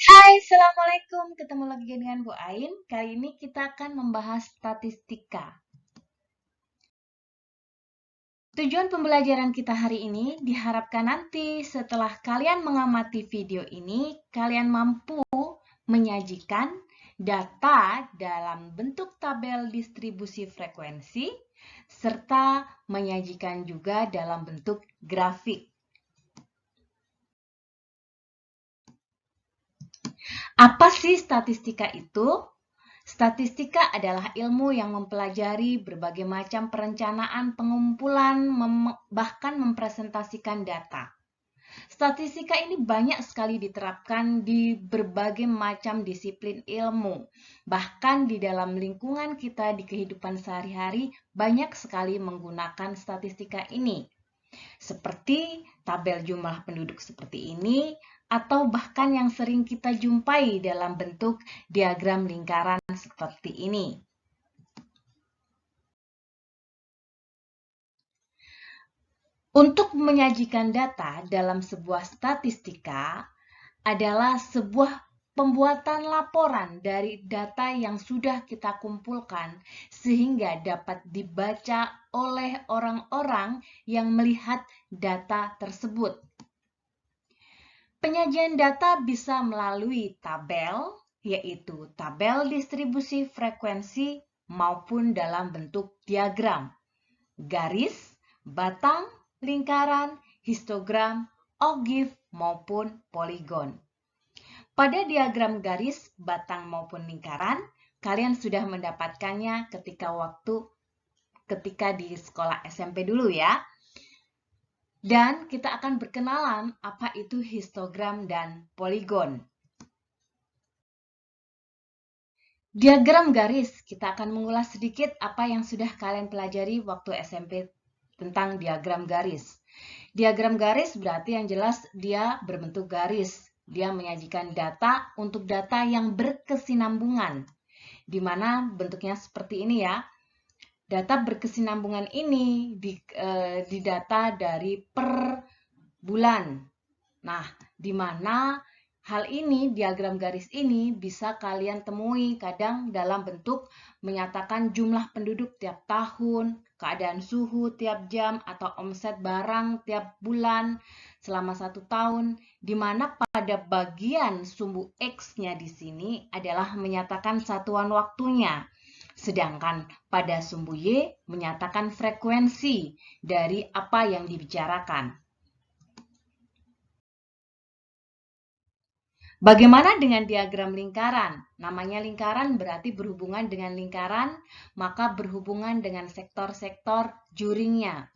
Hai, Assalamualaikum. Ketemu lagi dengan Bu Ain. Kali ini kita akan membahas statistika. Tujuan pembelajaran kita hari ini diharapkan nanti setelah kalian mengamati video ini, kalian mampu menyajikan data dalam bentuk tabel distribusi frekuensi, serta menyajikan juga dalam bentuk grafik. Apa sih statistika itu? Statistika adalah ilmu yang mempelajari berbagai macam perencanaan, pengumpulan, bahkan mempresentasikan data. Statistika ini banyak sekali diterapkan di berbagai macam disiplin ilmu. Bahkan di dalam lingkungan kita di kehidupan sehari-hari banyak sekali menggunakan statistika ini. Seperti tabel jumlah penduduk seperti ini, atau bahkan yang sering kita jumpai dalam bentuk diagram lingkaran seperti ini. Untuk menyajikan data dalam sebuah statistika adalah sebuah pembuatan laporan dari data yang sudah kita kumpulkan sehingga dapat dibaca oleh orang-orang yang melihat data tersebut. Penyajian data bisa melalui tabel, yaitu tabel distribusi frekuensi maupun dalam bentuk diagram, garis, batang, lingkaran, histogram, ogive, maupun poligon. Pada diagram garis, batang maupun lingkaran, kalian sudah mendapatkannya ketika di sekolah SMP dulu ya. Dan kita akan berkenalan apa itu histogram dan poligon. Diagram garis, kita akan mengulas sedikit apa yang sudah kalian pelajari waktu SMP tentang diagram garis. Diagram garis berarti yang jelas dia berbentuk garis. Dia menyajikan data untuk data yang berkesinambungan, di mana bentuknya seperti ini ya. Data berkesinambungan ini didata dari per bulan. Nah, di mana hal ini, diagram garis ini bisa kalian temui kadang dalam bentuk menyatakan jumlah penduduk tiap tahun, keadaan suhu tiap jam, atau omset barang tiap bulan selama 1 tahun, di mana pada bagian sumbu X-nya di sini adalah menyatakan satuan waktunya. Sedangkan pada sumbu Y menyatakan frekuensi dari apa yang dibicarakan. Bagaimana dengan diagram lingkaran? Namanya lingkaran berarti berhubungan dengan lingkaran, maka berhubungan dengan sektor-sektor juringnya.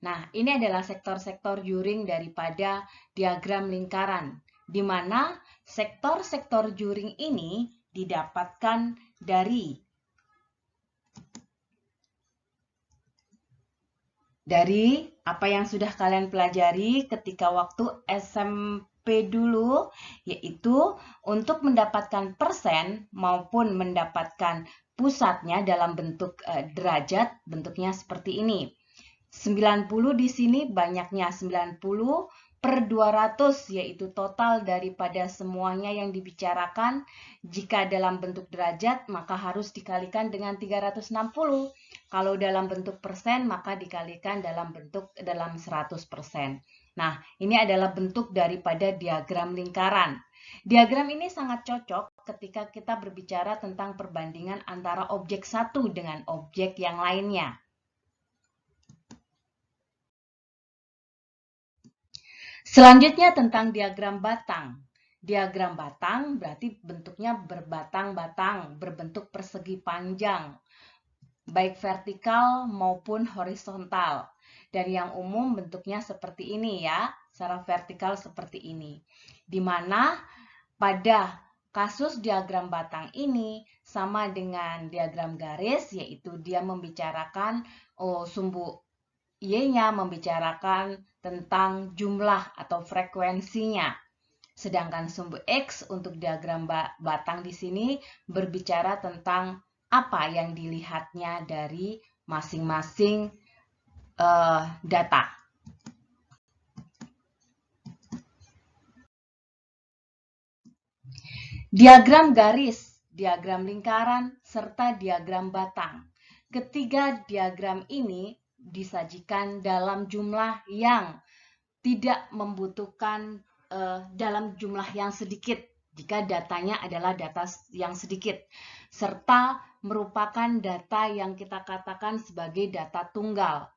Nah, ini adalah sektor-sektor juring daripada diagram lingkaran, di mana sektor-sektor juring ini didapatkan dari apa yang sudah kalian pelajari ketika waktu SMP dulu, yaitu untuk mendapatkan persen maupun mendapatkan pusatnya dalam bentuk derajat, bentuknya seperti ini. 90 di sini banyaknya 90 per 200, yaitu total daripada semuanya yang dibicarakan. Jika dalam bentuk derajat, maka harus dikalikan dengan 360. Kalau dalam bentuk persen, maka dikalikan dalam 100%. Nah, ini adalah bentuk daripada diagram lingkaran. Diagram ini sangat cocok ketika kita berbicara tentang perbandingan antara objek satu dengan objek yang lainnya. Selanjutnya tentang diagram batang. Diagram batang berarti bentuknya berbatang-batang, berbentuk persegi panjang, baik vertikal maupun horizontal. Dan yang umum bentuknya seperti ini ya, secara vertikal seperti ini. Di mana pada kasus diagram batang ini sama dengan diagram garis, yaitu dia membicarakan sumbu Y-nya membicarakan tentang jumlah atau frekuensinya. Sedangkan sumbu X untuk diagram batang di sini berbicara tentang apa yang dilihatnya dari masing-masing data. Diagram garis, diagram lingkaran, serta diagram batang. Ketiga diagram ini disajikan dalam jumlah yang tidak membutuhkan dalam jumlah yang sedikit jika datanya adalah data yang sedikit, serta merupakan data yang kita katakan sebagai data tunggal.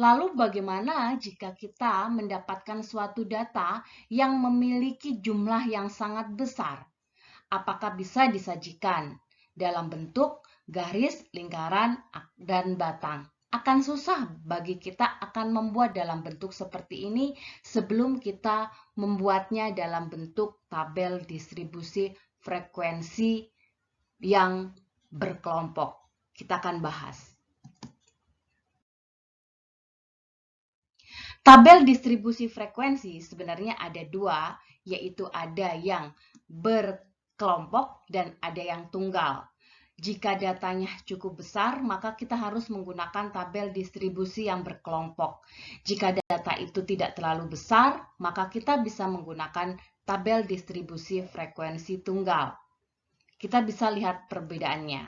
Lalu bagaimana jika kita mendapatkan suatu data yang memiliki jumlah yang sangat besar? Apakah bisa disajikan dalam bentuk garis, lingkaran, dan batang? Akan susah bagi kita akan membuat dalam bentuk seperti ini sebelum kita membuatnya dalam bentuk tabel distribusi frekuensi yang berkelompok. Kita akan bahas. Tabel distribusi frekuensi sebenarnya ada dua, yaitu ada yang berkelompok dan ada yang tunggal. Jika datanya cukup besar, maka kita harus menggunakan tabel distribusi yang berkelompok. Jika data itu tidak terlalu besar, maka kita bisa menggunakan tabel distribusi frekuensi tunggal. Kita bisa lihat perbedaannya.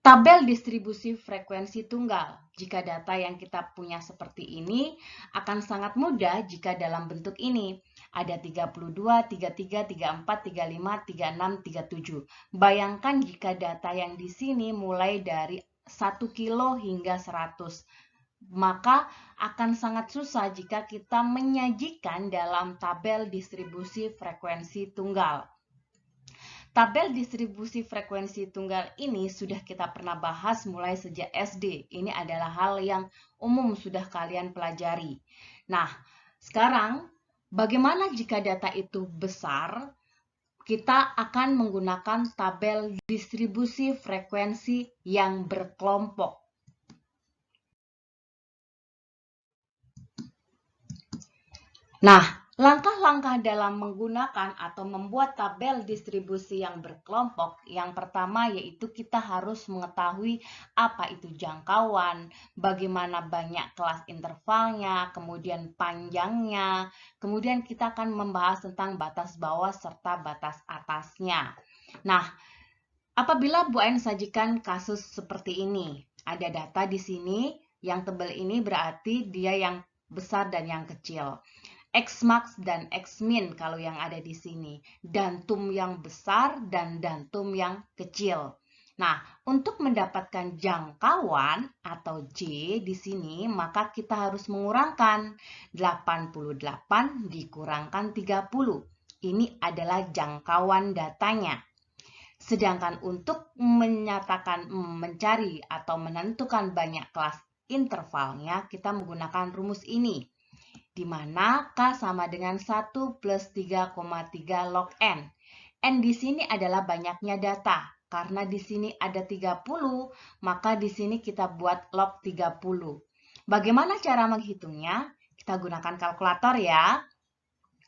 Tabel distribusi frekuensi tunggal. Jika data yang kita punya seperti ini, akan sangat mudah jika dalam bentuk ini. Ada 32, 33, 34, 35, 36, 37. Bayangkan jika data yang di sini mulai dari 1 kilo hingga 100. Maka akan sangat susah jika kita menyajikan dalam tabel distribusi frekuensi tunggal. Tabel distribusi frekuensi tunggal ini sudah kita pernah bahas mulai sejak SD. Ini adalah hal yang umum sudah kalian pelajari. Nah, sekarang bagaimana jika data itu besar? Kita akan menggunakan tabel distribusi frekuensi yang berkelompok. Nah, langkah-langkah dalam menggunakan atau membuat tabel distribusi yang berkelompok, yang pertama yaitu kita harus mengetahui apa itu jangkauan, bagaimana banyak kelas intervalnya, kemudian panjangnya, kemudian kita akan membahas tentang batas bawah serta batas atasnya. Nah, apabila Bu Ain sajikan kasus seperti ini, ada data di sini, yang tebal ini berarti dia yang besar dan yang kecil. Xmax dan Xmin kalau yang ada di sini. Dantum yang besar dan dantum yang kecil. Nah, untuk mendapatkan jangkauan atau J di sini, maka kita harus mengurangkan 88 dikurangkan 30. Ini adalah jangkauan datanya. Sedangkan untuk mencari atau menentukan banyak kelas intervalnya, kita menggunakan rumus ini, di mana K sama dengan 1 plus 3,3 log N. N di sini adalah banyaknya data. Karena di sini ada 30, maka di sini kita buat log 30. Bagaimana cara menghitungnya? Kita gunakan kalkulator ya.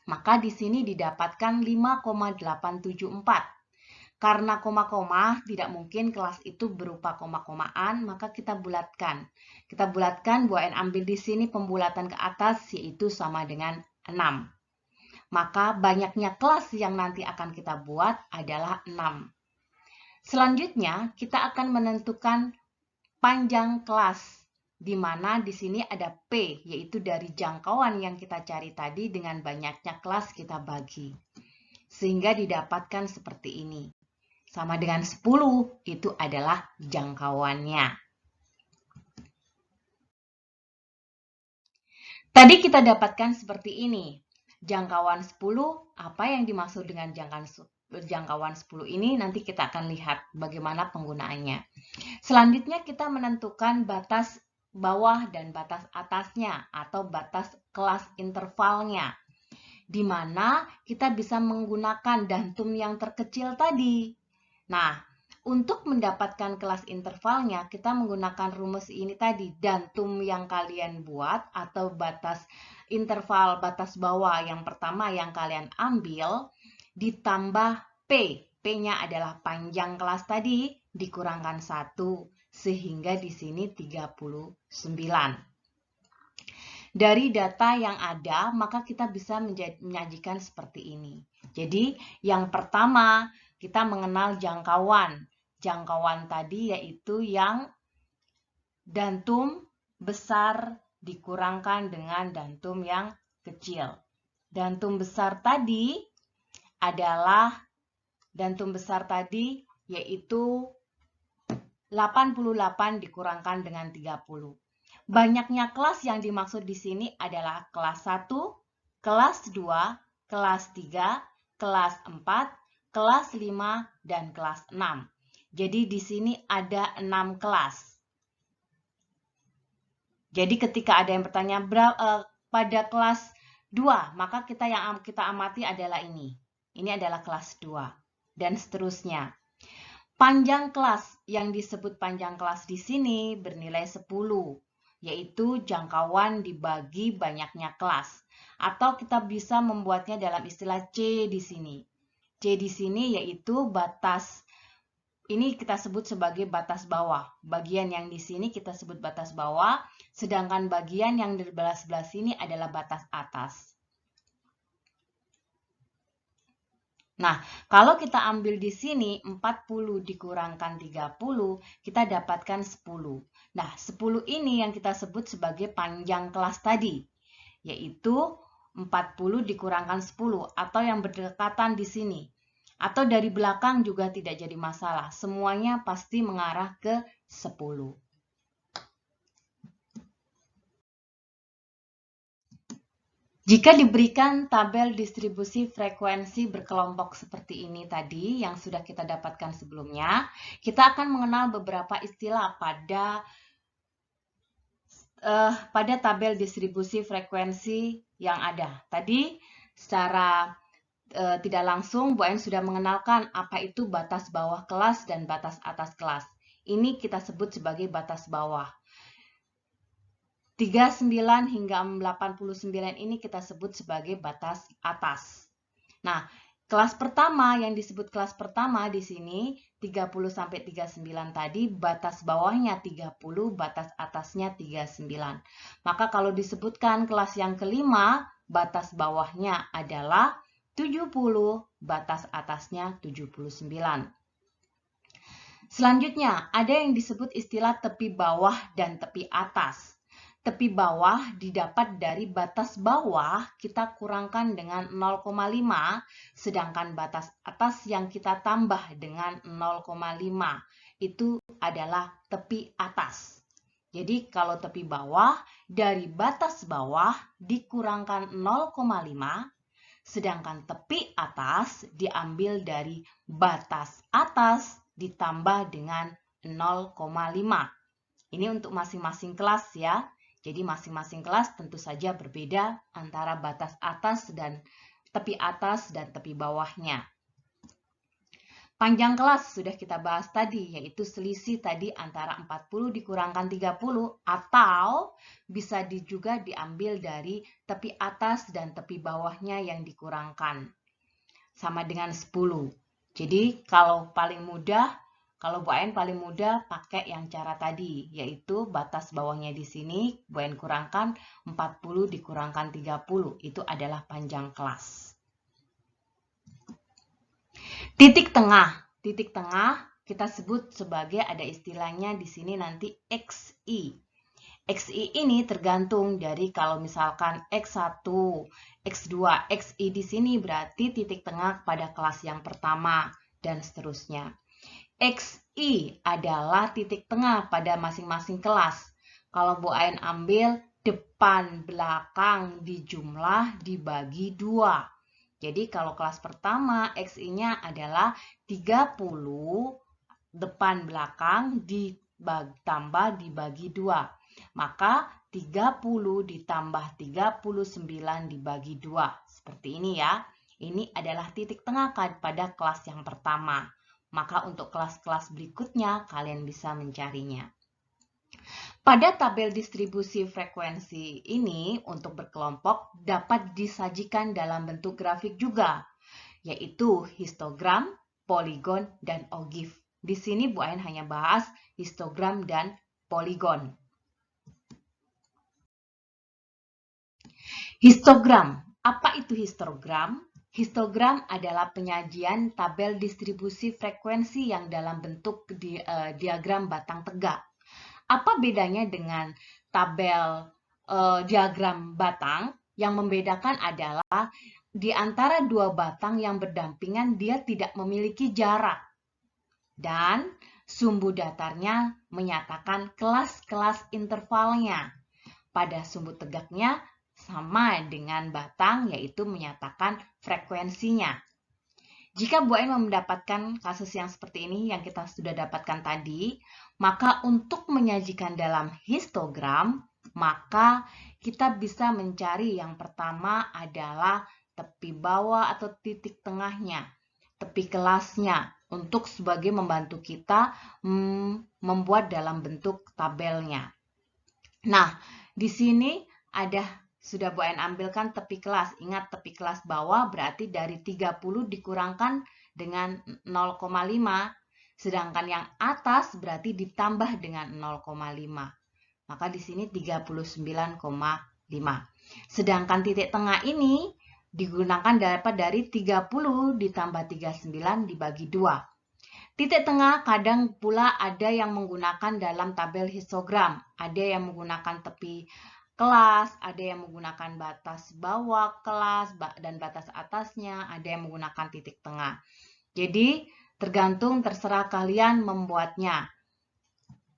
Maka di sini didapatkan 5,874. Karena koma-koma tidak mungkin kelas itu berupa koma-komaan, maka kita bulatkan. Kita bulatkan, Bu Ain ambil di sini pembulatan ke atas, yaitu sama dengan 6. Maka banyaknya kelas yang nanti akan kita buat adalah 6. Selanjutnya, kita akan menentukan panjang kelas, di mana di sini ada P, yaitu dari jangkauan yang kita cari tadi dengan banyaknya kelas kita bagi. Sehingga didapatkan seperti ini. Sama dengan 10, itu adalah jangkauannya. Tadi kita dapatkan seperti ini. Jangkauan 10, apa yang dimaksud dengan jangkauan 10 ini? Nanti kita akan lihat bagaimana penggunaannya. Selanjutnya kita menentukan batas bawah dan batas atasnya atau batas kelas intervalnya. Di mana kita bisa menggunakan dantum yang terkecil tadi. Nah, untuk mendapatkan kelas intervalnya, kita menggunakan rumus ini tadi, dantum yang kalian buat atau batas interval batas bawah yang pertama yang kalian ambil, ditambah P. P-nya adalah panjang kelas tadi, dikurangkan 1, sehingga di sini 39. Dari data yang ada, maka kita bisa menyajikan seperti ini. Jadi yang pertama kita mengenal jangkauan. Jangkauan tadi yaitu yang dantum besar dikurangkan dengan dantum yang kecil. Dantum besar tadi yaitu 88 dikurangkan dengan 30. Banyaknya kelas yang dimaksud di sini adalah kelas 1, kelas 2, kelas 3, kelas 4, kelas 5, dan kelas 6. Jadi di sini ada 6 kelas. Jadi ketika ada yang bertanya pada kelas 2, maka yang kita amati adalah ini. Ini adalah kelas 2 dan seterusnya. Panjang kelas yang disebut panjang kelas di sini bernilai 10, yaitu jangkauan dibagi banyaknya kelas. Atau kita bisa membuatnya dalam istilah C di sini. C di sini yaitu batas. Ini kita sebut sebagai batas bawah. Bagian yang di sini kita sebut batas bawah, sedangkan bagian yang di sebelah sini adalah batas atas. Nah, kalau kita ambil di sini 40 dikurangkan 30, kita dapatkan 10. Nah, 10 ini yang kita sebut sebagai panjang kelas tadi, yaitu 40 dikurangkan 10 atau yang berdekatan di sini. Atau dari belakang juga tidak jadi masalah. Semuanya pasti mengarah ke 10. Jika diberikan tabel distribusi frekuensi berkelompok seperti ini tadi yang sudah kita dapatkan sebelumnya, kita akan mengenal beberapa istilah pada tabel distribusi frekuensi yang ada. Tadi secara tidak langsung Bu Ain sudah mengenalkan apa itu batas bawah kelas dan batas atas kelas. Ini kita sebut sebagai batas bawah. 39 hingga 89 ini kita sebut sebagai batas atas. Nah, kelas pertama yang disebut kelas pertama di sini 30 sampai 39 tadi batas bawahnya 30, batas atasnya 39. Maka kalau disebutkan kelas yang kelima, batas bawahnya adalah 70, batas atasnya 79. Selanjutnya, ada yang disebut istilah tepi bawah dan tepi atas. Tepi bawah didapat dari batas bawah kita kurangkan dengan 0,5, sedangkan batas atas yang kita tambah dengan 0,5 itu adalah tepi atas. Jadi kalau tepi bawah dari batas bawah dikurangkan 0,5, sedangkan tepi atas diambil dari batas atas ditambah dengan 0,5. Ini untuk masing-masing kelas ya. Jadi masing-masing kelas tentu saja berbeda antara batas atas dan tepi atas dan tepi bawahnya. Panjang kelas sudah kita bahas tadi, yaitu selisih tadi antara 40 dikurangkan 30 atau bisa juga diambil dari tepi atas dan tepi bawahnya yang dikurangkan. Sama dengan 10. Jadi kalau Bu Ain paling mudah pakai yang cara tadi, yaitu batas bawahnya di sini, Bu Ain kurangkan 40 dikurangkan 30, itu adalah panjang kelas. Titik tengah kita sebut sebagai ada istilahnya di sini nanti XI. XI ini tergantung dari kalau misalkan X1, X2, XI di sini berarti titik tengah pada kelas yang pertama dan seterusnya. XI adalah titik tengah pada masing-masing kelas. Kalau Bu Ain ambil depan belakang dijumlah dibagi 2. Jadi kalau kelas pertama XI-nya adalah 30 depan belakang ditambah dibagi 2. Maka 30 ditambah 39 dibagi 2. Seperti ini ya. Ini adalah titik tengah pada kelas yang pertama. Maka untuk kelas-kelas berikutnya kalian bisa mencarinya. Pada tabel distribusi frekuensi ini untuk berkelompok dapat disajikan dalam bentuk grafik juga, yaitu histogram, poligon, dan ogive. Di sini Bu Ain hanya bahas histogram dan poligon. Histogram. Apa itu histogram? Histogram adalah penyajian tabel distribusi frekuensi yang dalam bentuk diagram batang tegak. Apa bedanya dengan tabel diagram batang? Yang membedakan adalah di antara dua batang yang berdampingan dia tidak memiliki jarak. Dan sumbu datarnya menyatakan kelas-kelas intervalnya. Pada sumbu tegaknya sama dengan batang, yaitu menyatakan frekuensinya. Jika Bu Ain mendapatkan kasus yang seperti ini yang kita sudah dapatkan tadi, maka untuk menyajikan dalam histogram, maka kita bisa mencari yang pertama adalah tepi bawah atau titik tengahnya, tepi kelasnya, untuk sebagai membantu kita membuat dalam bentuk tabelnya. Nah, di sini sudah Bu Ain ambilkan tepi kelas. Ingat, tepi kelas bawah berarti dari 30 dikurangkan dengan 0,5. Sedangkan yang atas berarti ditambah dengan 0,5. Maka di sini 39,5. Sedangkan titik tengah ini digunakan dapat dari 30 ditambah 39 dibagi 2. Titik tengah kadang pula ada yang menggunakan dalam tabel histogram. Ada yang menggunakan tepi kelas, ada yang menggunakan batas bawah kelas dan batas atasnya, ada yang menggunakan titik tengah. Jadi terserah kalian membuatnya.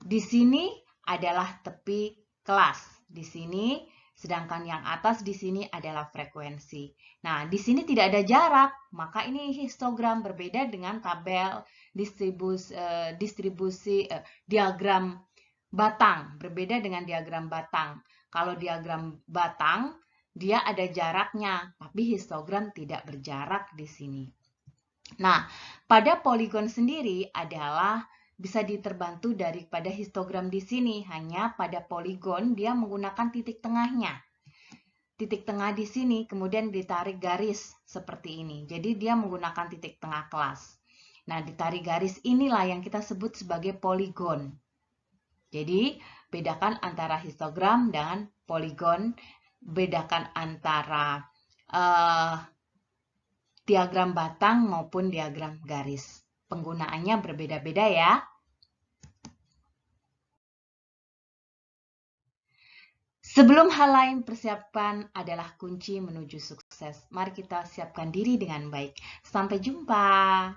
Di sini adalah tepi kelas. Di sini, sedangkan yang atas di sini adalah frekuensi. Nah, di sini tidak ada jarak, maka ini histogram, berbeda dengan tabel distribusi diagram batang, berbeda dengan diagram batang. Kalau diagram batang, dia ada jaraknya, tapi histogram tidak berjarak di sini. Nah, pada poligon sendiri adalah bisa diterbantu daripada histogram di sini. Hanya pada poligon dia menggunakan titik tengahnya. Titik tengah di sini kemudian ditarik garis seperti ini. Jadi dia menggunakan titik tengah kelas. Nah, ditarik garis inilah yang kita sebut sebagai poligon. Jadi, bedakan antara histogram dan poligon. Bedakan antara diagram batang maupun diagram garis. Penggunaannya berbeda-beda ya. Sebelum hal lain, persiapan adalah kunci menuju sukses. Mari kita siapkan diri dengan baik. Sampai jumpa.